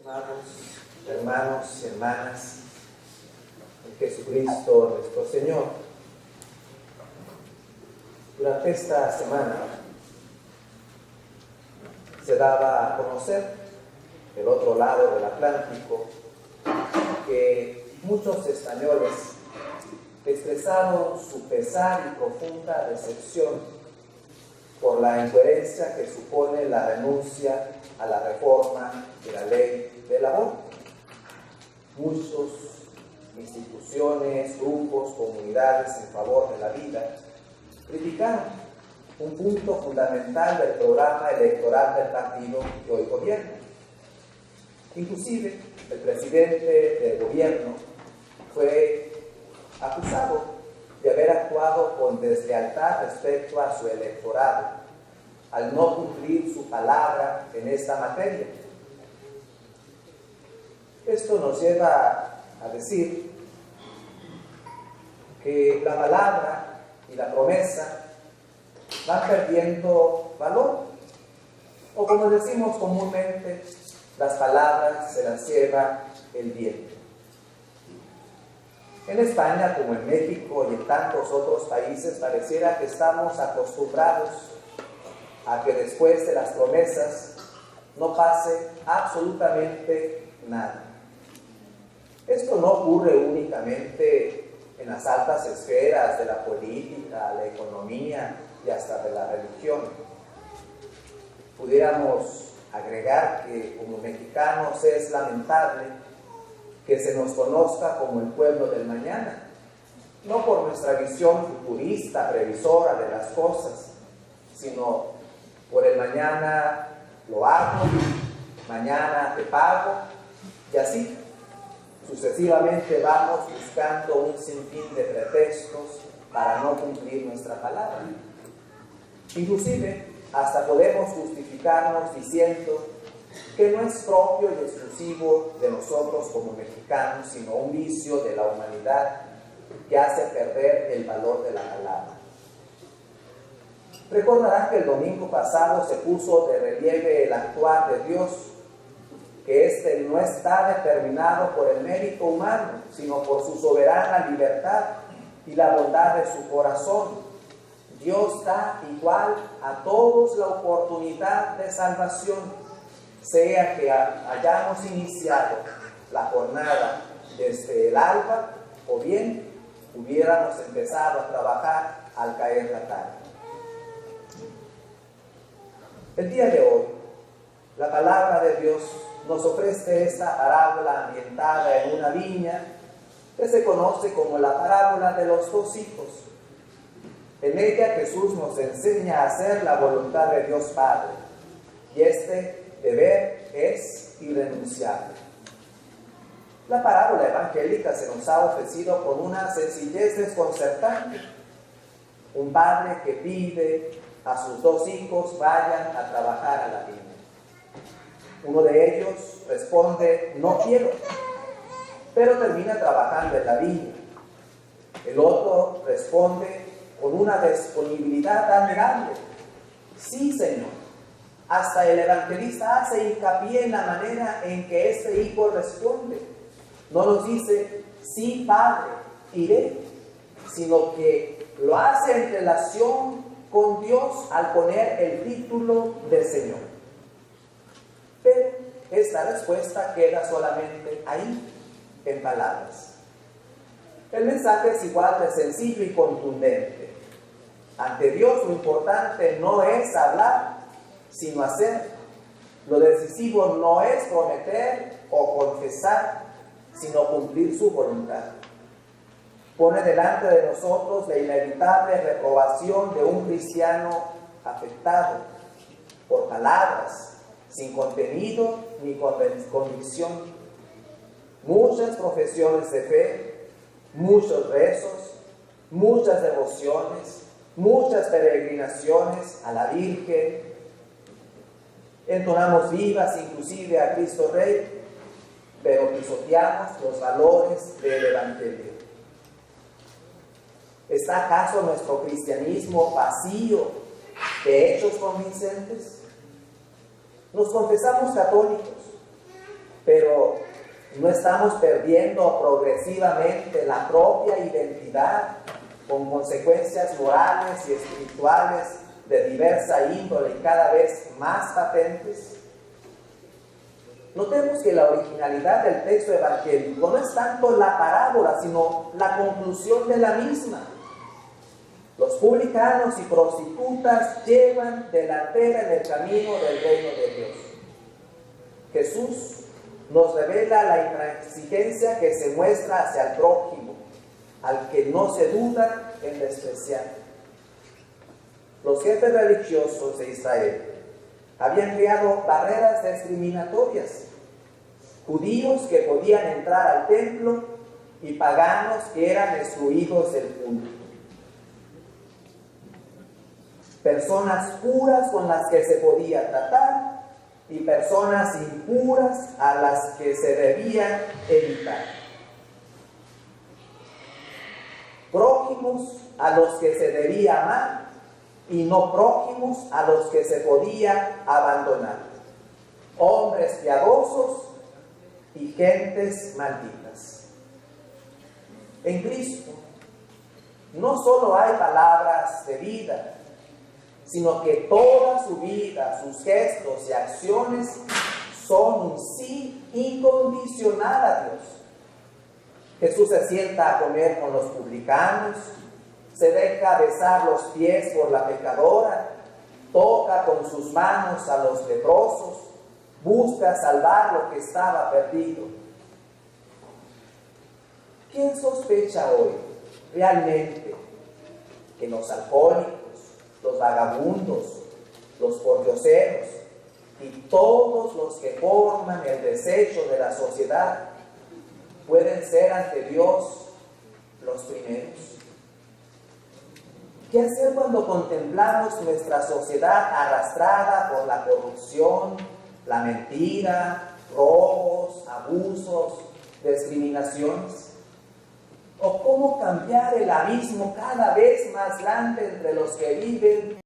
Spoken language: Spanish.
hermanos y hermanas en Jesucristo nuestro Señor. Durante esta semana se daba a conocer del otro lado del Atlántico que muchos españoles expresaron su pesar y profunda decepción por la incoherencia que supone la renuncia a la reforma de la ley del aborto. Muchas instituciones, grupos, comunidades en favor de la vida criticaron un punto fundamental del programa electoral del partido que hoy gobierna. Inclusive, el presidente del gobierno fue acusado de haber actuado con deslealtad respecto a su electorado al no cumplir su palabra en esta materia. Esto nos lleva a decir que la palabra y la promesa van perdiendo valor, o como decimos comúnmente, las palabras se las lleva el viento. En España, como en México y en tantos otros países, pareciera que estamos acostumbrados a que después de las promesas no pase absolutamente nada. Esto no ocurre únicamente en las altas esferas de la política, la economía y hasta de la religión. Pudiéramos agregar que como mexicanos es lamentable que se nos conozca como el pueblo del mañana, no por nuestra visión futurista, previsora de las cosas, sino por el mañana lo hago, mañana te pago, y así sucesivamente vamos buscando un sinfín de pretextos para no cumplir nuestra palabra. Inclusive, hasta podemos justificarnos diciendo que no es propio y exclusivo de nosotros como mexicanos, sino un vicio de la humanidad que hace perder el valor de la palabra. Recordarán que el domingo pasado se puso de relieve el actuar de Dios, que éste no está determinado por el mérito humano, sino por su soberana libertad y la bondad de su corazón. Dios da igual a todos la oportunidad de salvación, sea que hayamos iniciado la jornada desde el alba o bien hubiéramos empezado a trabajar al caer la tarde. El día de hoy, la palabra de Dios nos ofrece esta parábola ambientada en una viña que se conoce como la parábola de los dos hijos. En ella Jesús nos enseña a hacer la voluntad de Dios Padre, y este deber es irrenunciable. La parábola evangélica se nos ha ofrecido con una sencillez desconcertante. Un padre que pide a sus dos hijos vayan a trabajar a la viña. Uno de ellos responde, no quiero, pero termina trabajando en la viña. El otro responde con una disponibilidad admirable, sí, Señor. Hasta el evangelista hace hincapié en la manera en que este hijo responde. No nos dice, sí, Padre, iré, sino que lo hace en relación con Dios al poner el título de Señor. Pero esta respuesta queda solamente ahí, en palabras. El mensaje es igual de sencillo y contundente. Ante Dios lo importante no es hablar, sino hacer. Lo decisivo no es prometer o confesar, sino cumplir su voluntad. Pone delante de nosotros la inevitable reprobación de un cristiano afectado por palabras, sin contenido ni convicción. Muchas profesiones de fe, muchos rezos, muchas devociones, muchas peregrinaciones a la Virgen. Entonamos vivas inclusive a Cristo Rey, pero pisoteamos los valores del Evangelio. ¿Está acaso nuestro cristianismo vacío de hechos convincentes? Nos confesamos católicos, pero no estamos perdiendo progresivamente la propia identidad con consecuencias morales y espirituales de diversa índole y cada vez más patentes. Notemos que la originalidad del texto evangélico no es tanto la parábola, sino la conclusión de la misma. Los publicanos y prostitutas llevan delantera en el camino del reino de Dios. Jesús nos revela la intransigencia que se muestra hacia el prójimo, al que no se duda en despreciar. Los jefes religiosos de Israel habían creado barreras discriminatorias. Judíos que podían entrar al templo y paganos que eran excluidos del culto. Personas puras con las que se podía tratar y personas impuras a las que se debía evitar. Prójimos a los que se debía amar y no prójimos a los que se podía abandonar. Hombres piadosos y gentes malditas. En Cristo no solo hay palabras de vida, sino que toda su vida, sus gestos y acciones son un sí incondicional a Dios. Jesús se sienta a comer con los publicanos, se deja besar los pies por la pecadora, toca con sus manos a los leprosos, busca salvar lo que estaba perdido. ¿Quién sospecha hoy realmente que los alcohólicos, los vagabundos, los pordioseros y todos los que forman el desecho de la sociedad pueden ser ante Dios los primeros? ¿Qué hacer cuando contemplamos nuestra sociedad arrastrada por la corrupción, la mentira, robos, abusos, discriminaciones? ¿O cómo cambiar el abismo cada vez más grande entre los que viven